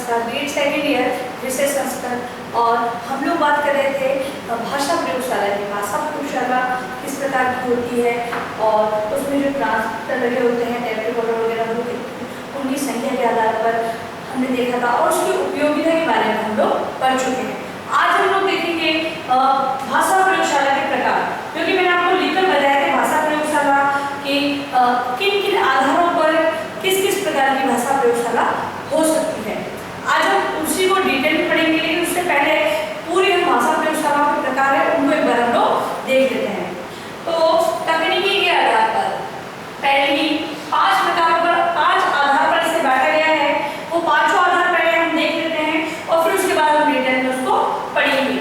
नमस्कार, BEd second year विषय संस्कृत, और हम लोग बात कर रहे थे भाषा प्रयोगशाला की। भाषा प्रयोगशाला किस प्रकार की होती है और उसमें जो ट्रांसमीटर लगे होते हैं, टेप रिकॉर्डर वगैरह, उनकी संख्या के आधार पर हमने देखा था और उसकी उपयोगिता के बारे में हम लोग पढ़ चुके हैं। आज हम लोग देखेंगे भाषा प्रयोगशाला के प्रकार, क्योंकि मैंने आपको लिखकर बताया कि भाषा प्रयोगशाला के किन किन आधारों पर किस किस प्रकार की भाषा प्रयोगशाला हो सकती है। आज हम उसी को डिटेल में पढ़ेंगे, लेकिन उससे पहले पूरी हम भाषा प्रयोगशाला के प्रकार है उनको एक बार हम लोग देख लेते हैं। तो तकनीकी के आधार पर पहली 5 प्रकारों पर, 5 आधार पर इसे बांटा गया है। वो पांचों आधार पहले हम देख लेते हैं और फिर उसके बाद हम डिटेल में उसको पढ़ेंगे।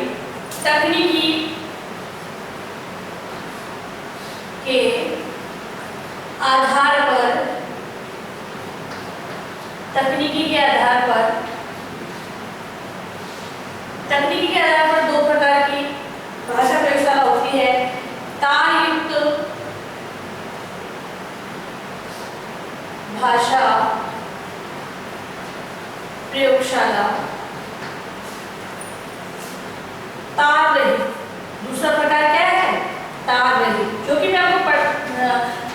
तकनीकी के आधार पर, तकनीकी के आधार पर दो प्रकार की भाषा प्रयोगशाला होती है। तारयुक्त भाषा प्रयोगशाला, तार रहित। दूसरा प्रकार क्या है? तार रहित, जो कि मैं आपको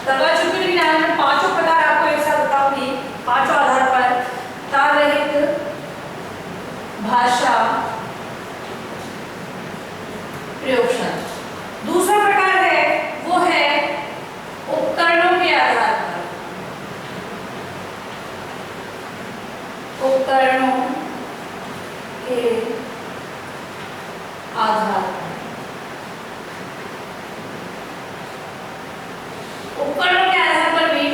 करवा चुकी हूँ, लेकिन मैं पांचों प्रकार आपको एक साथ बताऊंगी। पांचों आधार पर तार रहित भाषा प्रयोगशाला। दूसरा प्रकार है वो है उपकरणों के आधार पर, उपकरणों के आधार पर। उपकरणों के आधार पर भी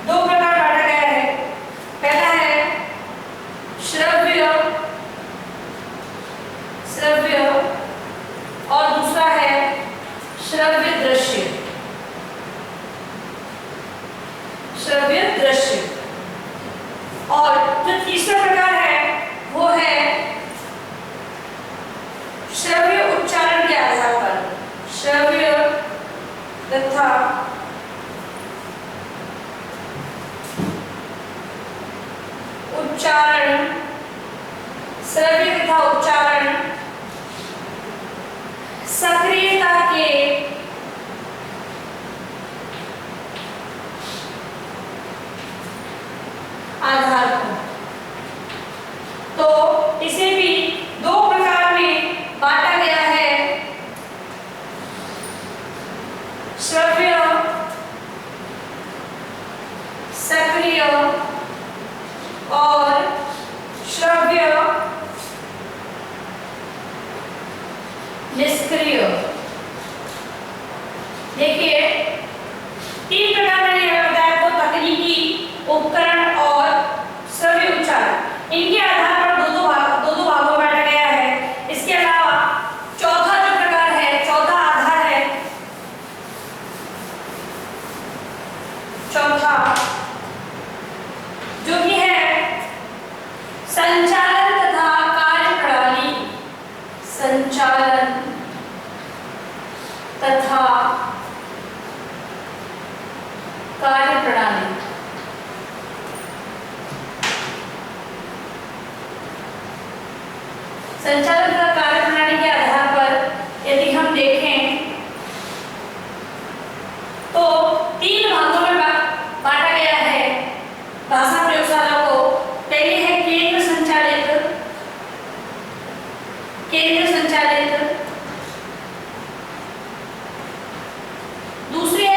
दो प्रकार बांटा गया है। पहला है श्रव्य और दूसरा है श्रव्य दृश्य। और जो तीसरा प्रकार है वो है श्रव्य उच्चारण के आधार पर, श्रव्य तथा उच्चारण, श्रव्य तथा उच्चारण सक्रियता के आधार पर। तो इसे भी दो प्रकार में बांटा गया है, श्रव्य सक्रिय और श्रव्य निष्क्रिय। देखिए, 3 प्रकार मैंने बताया, तो तकनीकी, उपकरण और श्रव्य उच्चारण। इनके आधार पर दो दो भागों में बांटा गया है। इसके अलावा चौथा जो प्रकार है, चौथा आधार है, चौथा जो कि है संचालन तथा कार्यप्रणाली, संचालन तथा कार्यप्रणाली। संचालन तथा कार्यप्रणाली के आधार पर यदि हम देखें तो 3 भागों में बांटा गया है भाषा प्रयोगशाला को। पहली है केंद्र संचालित, दूसरी है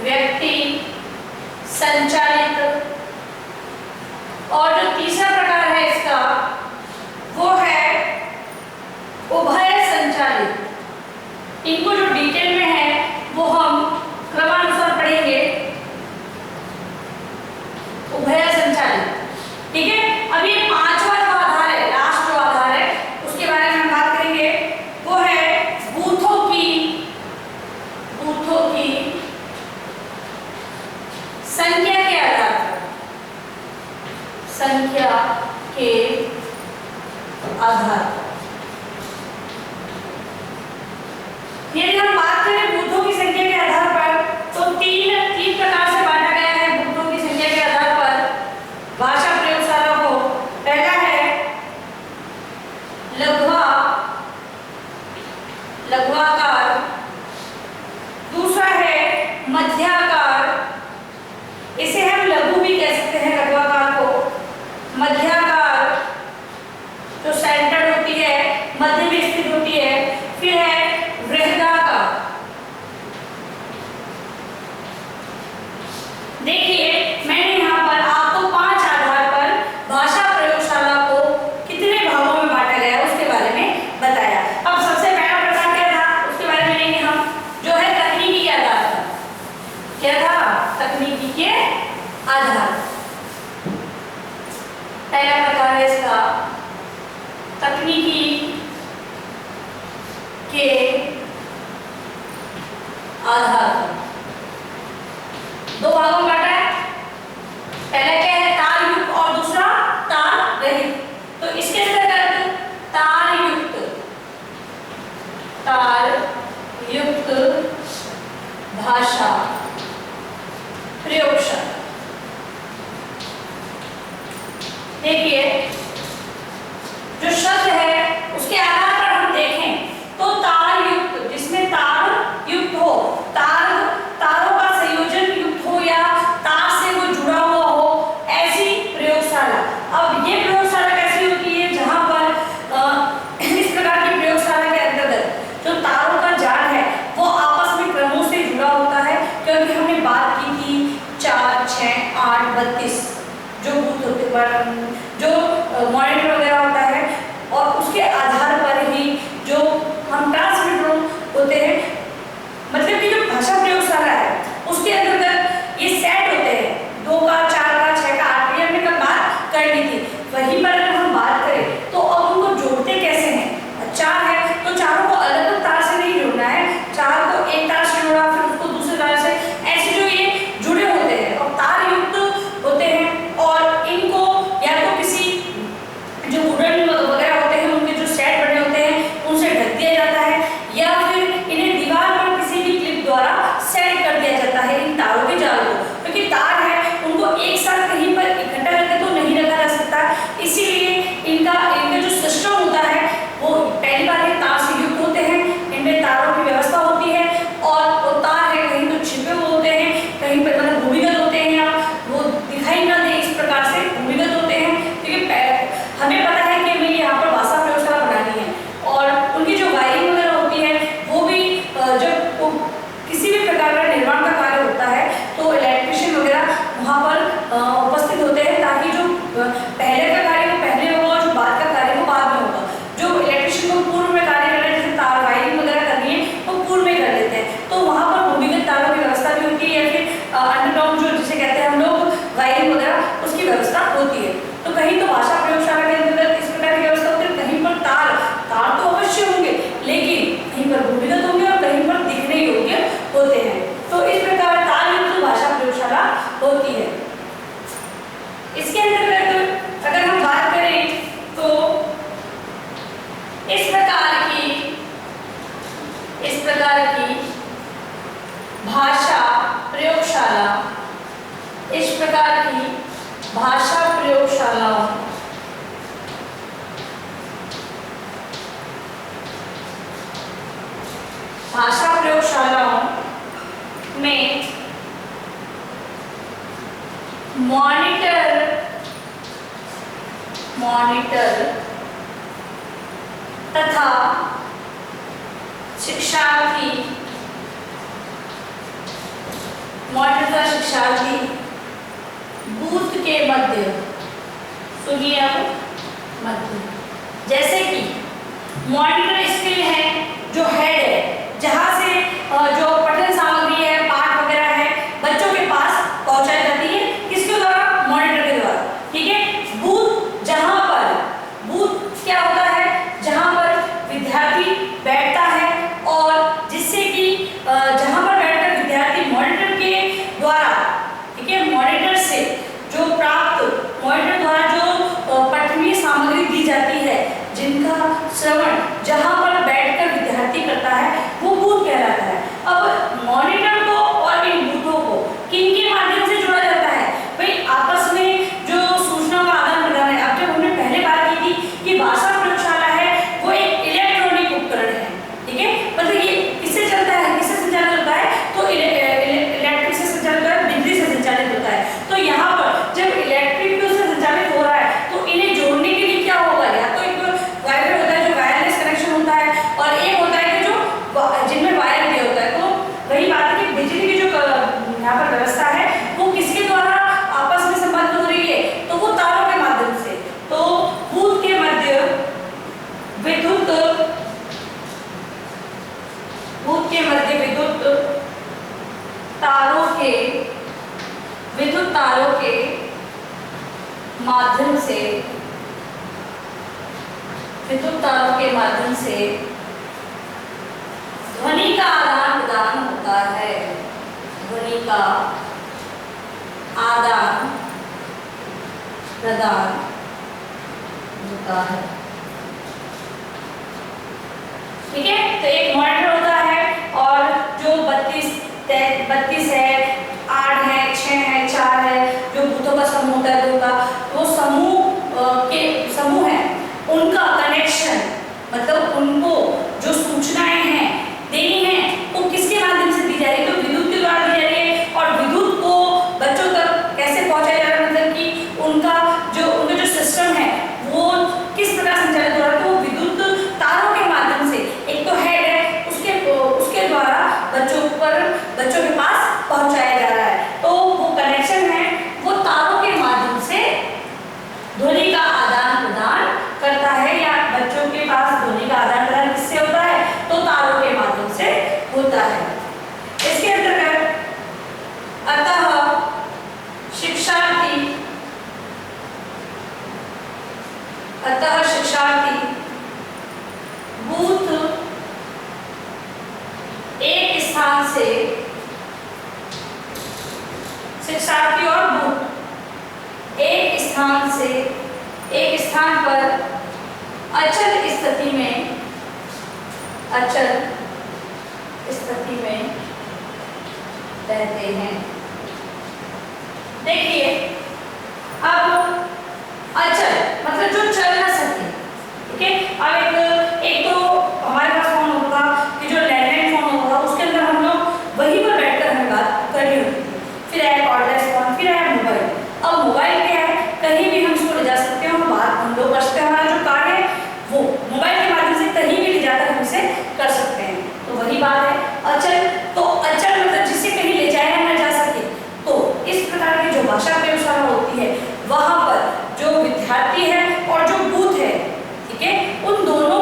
व्यक्ति संचालित, और जो तीसरा प्रकार है इसका वो है उभय संचालित। इनको जो डिटेल में है वो हम क्रमानुसार पढ़ेंगे। उभय संचालित, ठीक है। अब ये 5वां जो आधार है, लास्ट जो आधार है, उसके बारे में हम बात करेंगे। वो है बूथों की संख्या के आधार पर, संख्या के आधार पर। यदि हम बात करें बूथों की संख्या के आधार पर, तो तीन प्रकार से बांटा गया है बूथों की संख्या के आधार पर। भी कह सकते हैं लघ्वाकार को, मध्याकार जो सेंटर होती है, मध्य में स्थित होती है। फिर है बृहदाकार। देखिए मैंने यहाँ पर आपको 5 आधार पर भाषा प्रयोगशाला को कितने भागों में बांटा गया है उसके बारे में बताया। अब सबसे पहला प्रकार क्या था उसके बारे में लेंगे हम, जो है तकनीकी के आधार पर। क्या था? तकनीकी के आधार। पहला प्रकार है इसका तकनीकी के आधार पर। 2 भागों में बांटा है। पहला क्या है? तार युक्त और दूसरा तार रहित। तो इसके अंतर्गत तार युक्त भाषा प्रयोगशाला। देखिए जो शब्द है उसके आधार पर हम देखें तो तार युक्त, जिसमें तार युक्त हो, तारों का संयोजन युक्त हो या तार से वो जुड़ा हुआ हो, ऐसी प्रयोगशाला। अब ये प्रयोगशाला कैसी होती है? जहां पर इस प्रकार की प्रयोगशाला के अंतर्गत जो तारों का जाल है वो आपस में क्रमों से जुड़ा होता है, क्योंकि हमने बात की थी 4, 6, 8, 32 जो बूथ होते पर जो मॉनिटर वगैरह होता है, और उसके आधार पर ही जो हम ट्रांसमीटर होते हैं, मतलब कि जो भाषा प्रयोगशाला है उसके अंतर्गत ये सेट होते हैं 2 का, 4 का, 6 का, 8 का। हमने कल बात कर ली थी। वहीं पर अगर हम बात करें तो अब उनको जोड़ते कैसे हैं? 4 है तो चारों को अलग अलग तार से नहीं जोड़ना है, 4 को एक तार से जोड़ा, फिर उसको दूसरे तार से, ऐसे जो ये जुड़े होते हैं और तार युक्त होते हैं। और इनको या तो किसी जो वुडन वगैरह होते हैं उनके जो सेट बने होते हैं उनसे ढक दिया जाता है, या फिर इन्हें दीवार पर किसी भी क्लिप द्वारा सेट कर दिया जाता है इन तारों के जाल को। क्योंकि तार है उनको एक साथ कहीं पर इकट्ठा करके तो नहीं रखा जा सकता, इसीलिए इनका जो सिस्टम होता है वो पहली बार तार से युक्त होते हैं। इनमें तारों की व्यवस्था होती है और वो तार है कहीं तो छिपे हुए होते हैं, कहीं पर मतलब भूमिगत होते हैं या वो दिखाई ना दे, इस प्रकार से भूमिगत होते हैं। क्योंकि हमें पता है कि हमें यहाँ पर भाषा प्रयोगशाला बनानी है, और उनकी जो वायरिंग वगैरह होती है वो भी जब किसी भी प्रकार का निर्माण का कार्य होता है तो इलेक्ट्रिशियन वगैरह वहाँ पर उपस्थित होते हैं, ताकि जो पहले का कार्य वो पहले होगा और जो बाद का कार्य वो बाद में होगा। जो इलेक्ट्रिशियन को पूर्व में कार्य कर रहे हैं, जैसे तार वायरिंग वगैरह करनी है वो पूर्व में कर लेते हैं, तो वहाँ पर भूमिगत तारों की व्यवस्था भी होती है, या फिर अंडरग्राउंड जो जिसे कहते हैं हम लोग वायरिंग वगैरह, उसकी व्यवस्था होती है। तो कहीं तो भाषा प्रयोगशाला के अंतर्गत इस प्रकार की व्यवस्था होती है, कहीं पर तार तो अवश्य होंगे, लेकिन कहीं पर भूमिगत होंगे और कहीं पर दिखने योग्य होते हैं। तो इस प्रकार तार युक्त भाषा प्रयोगशाला होती है। इसके अंतर्गत अगर हम बात करें तो इस प्रकार की भाषा प्रयोगशाला, इस प्रकार की भाषा प्रयोगशालाओं में मॉनिटर तथा शिक्षार्थी बूथ के मध्य, सुनिए अब मध्य, जैसे कि मॉनिटर स्किल है जो हेड है, जहां से जो पठन सामग्री है, पाठ वगैरह है, बच्चों के पास पहुंचाई जाती है, किसके द्वारा? मॉनिटर के द्वारा। ठीक है। बूथ, जहां पर बूथ क्या होता है? जहां पर विद्यार्थी बैठता है और जिससे कि जहां पर बैठकर विद्यार्थी मॉनिटर के द्वारा, ठीक है, मॉनिटर से जो प्राप्त, मॉनिटर द्वारा जो पठनीय सामग्री दी जाती है, जिनका श्रवण जहां पर बैठकर विद्यार्थी करता है, वो बूथ कहलाता है। अब माध्यम से, विद्युत तारों के माध्यम से ध्वनि का आदान प्रदान होता है। ध्वनि का आदान प्रदान होता है। ठीक है, तो एक मॉनिटर होता है और जो 32 है, 8 है, 6 है, 4 है, जो भूतों का समूह होता है, दो का, वो समूह है, उनका कनेक्शन, मतलब उनको जो सूचनाएं हैं देनी है वो किसके माध्यम से दी जा रही है? तो विद्युत के द्वारा दी जा रही है। और विद्युत को बच्चों तक कैसे पहुंचाया जा रहा है, मतलब कि उनका जो सिस्टम है वो किस प्रकार संचालित हो रहा है? तो विद्युत तारों के माध्यम से, एक तो हेड है, उसके द्वारा बच्चों के पास पहुंचाया जा रहा है। तो वो कनेक्शन है, वो तारों के माध्यम से ध्वनि का आदान प्रदान करता है, या बच्चों के पास ध्वनि का आदान प्रदान किससे होता है? तो तारों के माध्यम से होता है। इसके अंतर्गत अतः शिक्षार्थी बूथ एक स्थान से, शिक्षार्थी और बूथ एक स्थान पर अचल स्थिति में रहते हैं। देखिए, अब अचल मतलब जो चल ना सके। ठीक है, अब एक तो हमारे पास फोन होगा कि जो लैंडलाइन फोन होगा उसके अंदर हम लोग वहीं पर बैठकर हमें बात करनी होती है। फिर है कॉर्डलेस फोन, फिर है मोबाइल। अब मोबाइल क्या है, कहीं भी हम इसको ले जा सकते हैं और बात हम लोग कर सकते हैं। हमारा जो कार्य है वो मोबाइल के माध्यम से कहीं भी ले जाकर हम इसे कर सकते हैं। तो वही बात है अचल। तो अचल मतलब जिसे कहीं ले जाया ना जा सके। तो इस प्रकार की जो भाषा प्रयोगशाला होती है वहां पर जो विद्यार्थी है और जो बूथ है, ठीक है, उन दोनों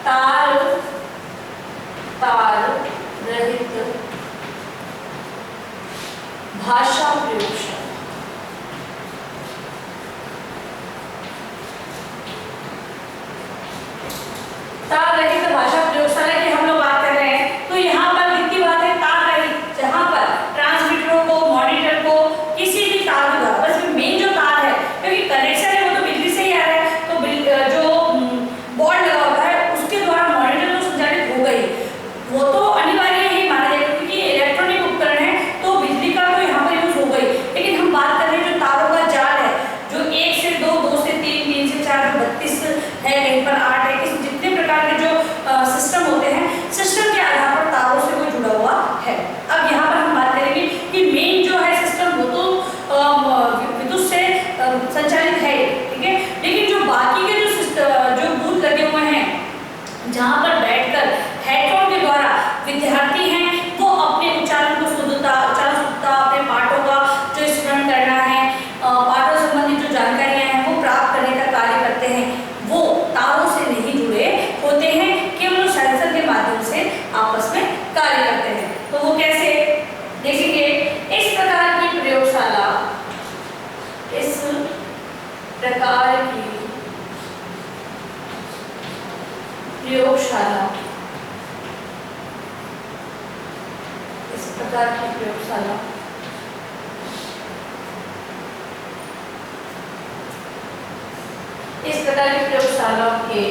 तार रहित भाषा प्रयोगशाला। तार रहित भाषा प्रयोगशाला की हम लोग बात कर रहे हैं, तो यहाँ पर कितनी बात है, तार रहित, जहाँ पर ट्रांसमीटरों को, मॉनिटर को किसी भी तार द्वारा, बस मेन जो तार है, क्योंकि कनेक्शन है वो तो बिजली से ही आ रहा है, तो जो बोर्ड लगा होता है उसके द्वारा मॉनिटर तो संचालित हो गई, वो तो अनिवार्य ही माना जाएगा क्योंकि इलेक्ट्रॉनिक उपकरण है, तो बिजली का तो यहाँ पर यूज हो गई। लेकिन हम बात कर रहे हैं जो तारों का जाल है, जो 1 से 2, 2 से 3, 3 से 4, 32 है, कहीं पर 8 है, इस जितने प्रकार के जो सिस्टम होते हैं, सिस्टम के आधार पर तारों से वो जुड़ा हुआ है। अब यहाँ पर हम बात करेंगे कि मेन जो है सिस्टम वो तो विद्युत से संचालित है, ठीक है, लेकिन जो बाकी के जो बूथ लगे हुए हैं, जहाँ पर बैठकर हेडफोन के द्वारा विद्यार्थी हैं वो अपने उच्चारण को शुद्धता, अपने पाठों का जो स्मरण करना है, पाठों संबंधित जो जानकारियां हैं वो प्राप्त करने का कार्य करते हैं, वो तारों से नहीं जुड़े होते हैं, केवल सेंसर के माध्यम से आपस में कार्य करते हैं। तो वो कैसे देखेंगे, इस प्रकार की प्रयोगशाला, इस प्रकार की प्रयोगशाला, इस प्रकार की प्रयोगशाला इस प्रकार की प्रयोगशालाओं के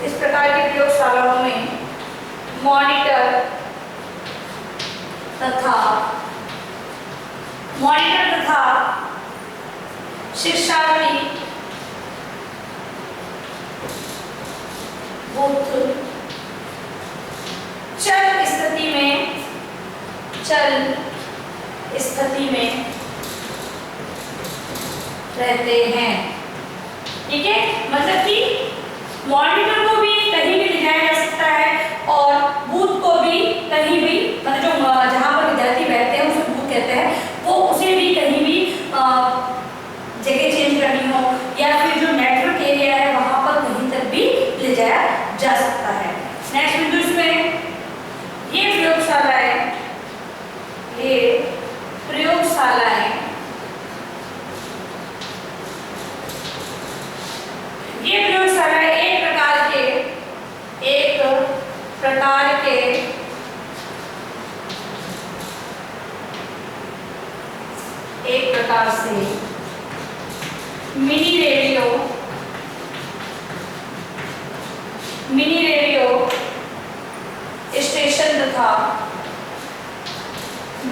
इस प्रकार की प्रयोगशालाओं में मॉनिटर तथा शिक्षार्थी बूथ चल स्थिति में रहते हैं, ठीक है, मतलब कि मॉनिटर को भी कहीं भी ले जाया जा सकता है और बूथ को भी कहीं भी, मतलब जो जहाँ पर विद्यार्थी बैठते हैं उसे बूथ कहते हैं, वो उसे भी कहीं भी जगह चेंज करनी हो या फिर जो नेटवर्क एरिया है वहाँ पर कहीं तक भी ले जाया जा सकता है। नेक्स्ट बिंदु इसमें ये प्रयोगशालाएं एक प्रकार से मिनी रेडियो स्टेशन तथा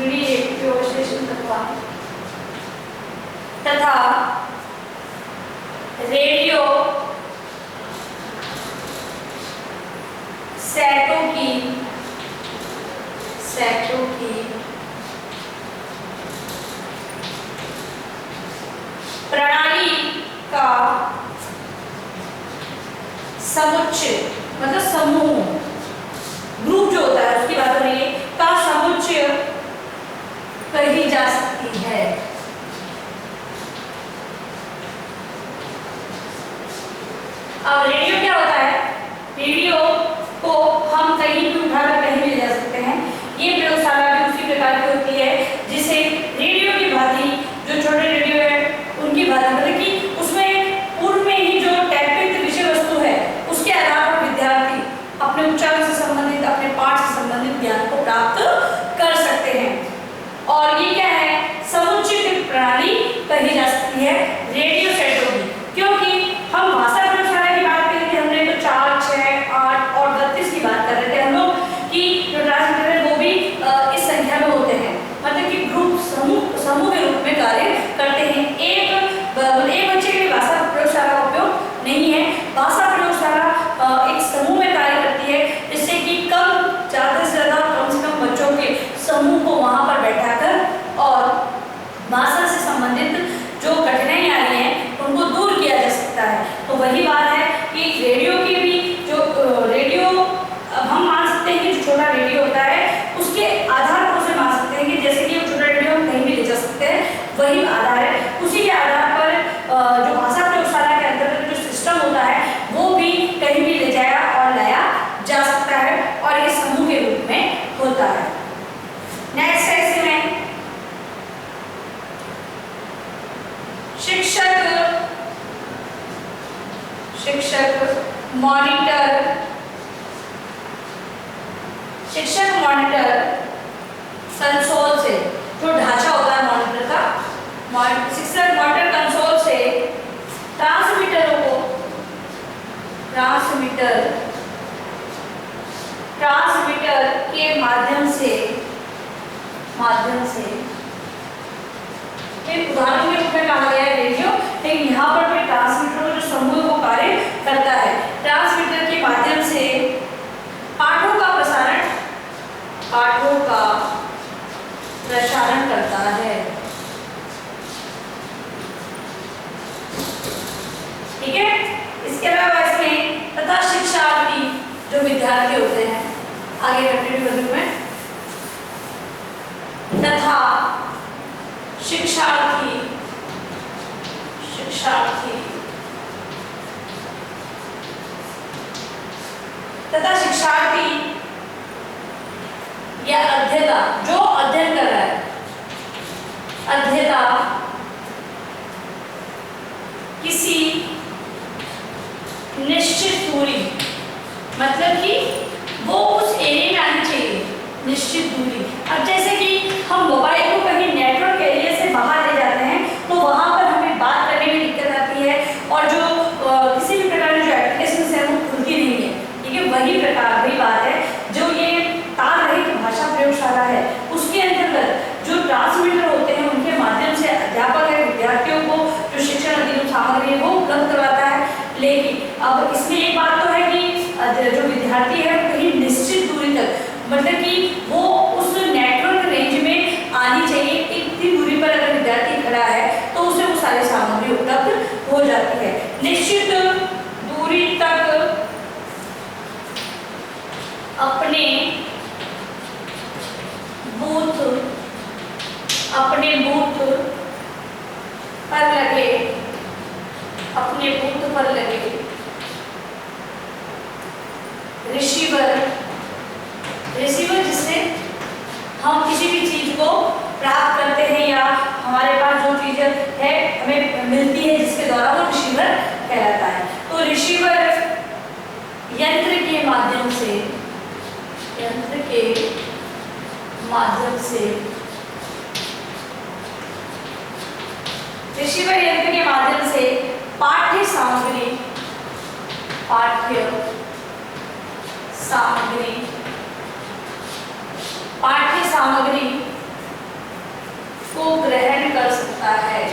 रेडियो सेटों की प्रणाली का समुच्चय, मतलब समूह, ग्रुप जो होता है उसकी बात हो रही है, का समुच्चय कही जा सकती है। अब रेडियो क्या होता है, रेडियो को हम कहीं भी उठाकर कहीं भी ले जा सकते हैं। ये प्रयोगशाला भी उसी प्रकार की होती है जिसे रेडियो की भांति, जो छोटे रेडियो है उनकी भांति, मतलब कि उसमें पूर्व में ही जो टैपित विषय वस्तु है उसके आधार पर विद्यार्थी अपने उच्चारण से संबंधित, अपने पाठ से संबंधित ज्ञान को प्राप्त कर सकते हैं। और ये क्या है, समुचित प्रणाली कही जा सकती है रेडियो सेटों की, क्योंकि हम भाषा प्रयोगशाला की बात करें, हमने तो 4, 6, 8 और 32 की बात कर रहे थे हम लोग कि जो ट्रांसमीटर है वो भी इस संख्या में होते हैं, मतलब कि ग्रुप समूह के रूप में कार्य करते हैं। एक बच्चे के लिए भाषा प्रयोगशाला का उपयोग नहीं है। भाषा प्रयोगशाला एक समूह में कार्य करती है, जिससे कि ज़्यादा से ज़्यादा कम से कम बच्चों के समूह को वहाँ पर बैठाकर और भाषा से संबंधित जो कठिनाई आ रही है उनको दूर किया जा सकता है। तो वही बात है कि रेडियो की भी जो रेडियो, अब हम मान सकते हैं कि जो छोटा रेडियो होता है उसके आधार पर उसे मान सकते हैं कि जैसे कि छोटा रेडियो हम कहीं भी ले जा सकते हैं, वही आधार है। उसी के आधार पर जो भाषा प्रयोगशाला के अंतर्गत जो सिस्टम होता है शिक्षक मॉनिटर कंसोल से, जो ढांचा होता है मॉनिटर का, शिक्षक मॉनिटर कंसोल से ट्रांसमीटर के माध्यम से एक उदाहरण के रूप में कहा गया है रेडियो, लेकिन यहाँ पर भी ट्रांसमीटर जो समूह को कार्य करता है। ट्रांसमीटर के माध्यम से पाठों का प्रसारण करता है। ठीक है। इसके अलावा इसमें तथा शिक्षार्थी जो विद्यार्थी होते हैं, आगे कंटिन्यू करूँ मैं, तथा शिक्षार्थी या अध्येता, जो अध्ययन कर रहा है, अध्येता किसी निश्चित दूरी, मतलब कि वो उस एरिया में आनी चाहिए, निश्चित दूरी। अब जैसे कि हम मोबाइल को कहीं नेटवर्क एरिया से बाहर ले जाते हैं तो वहां पर हमें बात करने में दिक्कत आती है और जो किसी भी प्रकार की जो एप्लीकेशन है वो खुलती नहीं है। ठीक है, वही बात है जो ये तार रहित भाषा प्रयोगशाला है, उसके अंतर्गत जो ट्रांसमीटर होते हैं उनके माध्यम से अध्यापक है विद्यार्थियों को जो शिक्षण अधिगम सामग्री है वो उपलब्ध करवाता है। लेकिन अब इसमें एक बात तो है कि जो विद्यार्थी है वो कहीं निश्चित दूरी तक, मतलब कि वो उस नेटवर्क रेंज में आनी चाहिए, इतनी दूरी पर अगर विद्यार्थी खड़ा है तो उसे वो सारी सामग्री उपलब्ध हो जाती है। निश्चित दूरी तक अपने बूथ पर लगे रिसीवर जिससे हम किसी भी चीज को प्राप्त करते हैं या हमारे पास जो चीज है हमें मिलती है जिसके द्वारा वो रिसीवर कहलाता है। तो रिसीवर यंत्र के माध्यम से पाठ्य सामग्री को ग्रहण कर सकता है,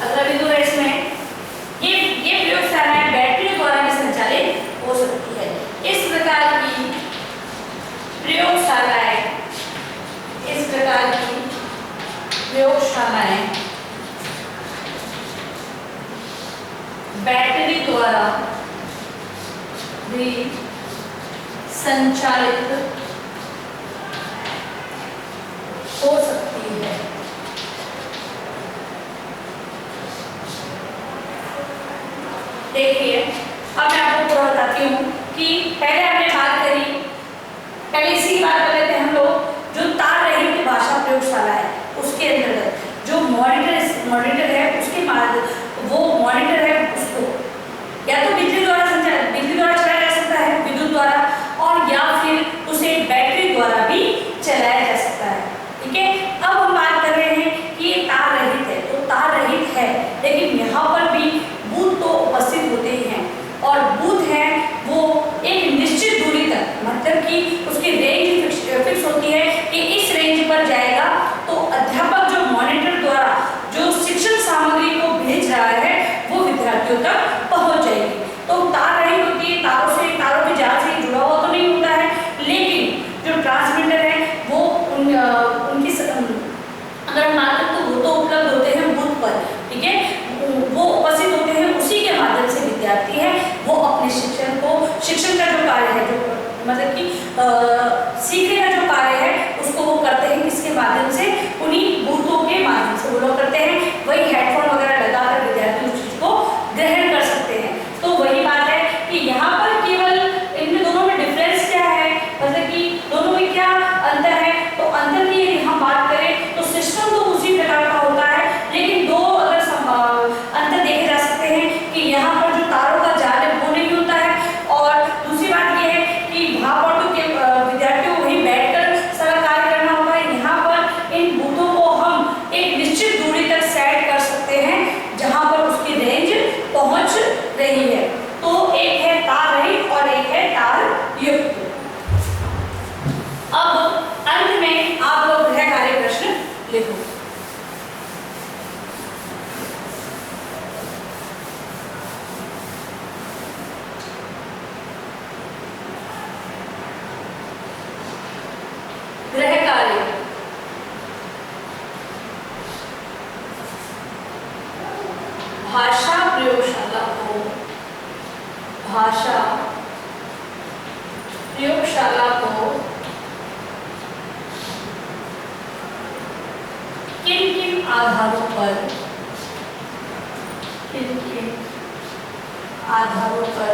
अगला बिंदु है इसमें ये प्रयोगशालाएं बैटरी द्वारा भी संचालित हो सकती है। इस प्रकार की प्रयोगशालाएं बैटरी द्वारा भी संचालित हो सकती है। देखिए, अब मैं आपको पूरा बताती हूँ कि पहले हमने बात करी, पहले इसी बात कर लेते हैं हम लोग, जो तार रहित भाषा प्रयोगशाला है उसके अंतर्गत जो मॉनिटर है उसके बाद वो मॉनिटर है उसको या तो बिजली द्वारा चलाया जा सकता है, विद्युत द्वारा, और या फिर उसे बैटरी द्वारा भी चलाया जा सकता है। ठीक है, अब हम बात कर रहे हैं कि ये तार रहित है, तो तार रहित है लेकिन यहाँ पर भी बूथ तो उपस्थित होते ही हैं और बूथ है वो एक निश्चित दूरी तक, मतलब कि उसकी रेंज फिक्स होती है कि इस रेंज पर जाएगा तो अध्यापक जो मॉनिटर द्वारा जो शिक्षण सामग्री को भेज रहा है वो विद्यार्थियों तक पहुंच जाएगी। तो तार रहित होती है, तारों के जाल से जुड़ा हुआ तो नहीं होता है, लेकिन जो ट्रांसमीटर है वो उनकी अगर हम बात करें तो वो तो उपलब्ध होते हैं बूथ पर। ठीक है, वो उपस्थित होते हैं, उसी के माध्यम से विद्यार्थी है वो अपने शिक्षण का जो कार्य है, जो मतलब कि सीखने का जो कार्य है उसको वो करते हैं, किसके माध्यम से, उन्हीं बूथों के माध्यम से वो लोग करते हैं। वही हेडफोन वगैरह लगाकर विद्यार्थी उस चीज को ग्रहण कर प्रयोगशाला को किन किन आधारों पर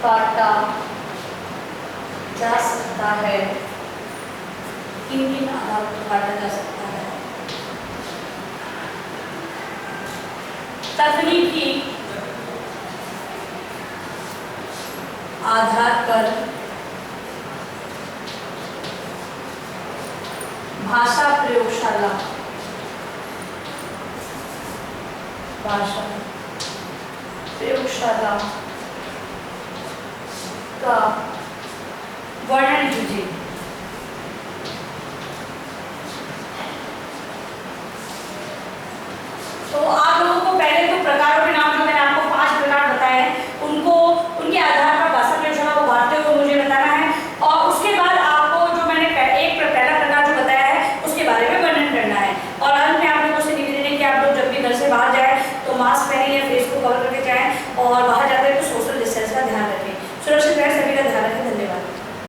बांटा जा सकता है, किन किन आधारों पर बांटा जा सकता है। तकनीकी आधार पर भाषा प्रयोगशाला का वर्णन कीजिए। तो आप लोगों को पहले तो प्रकारों के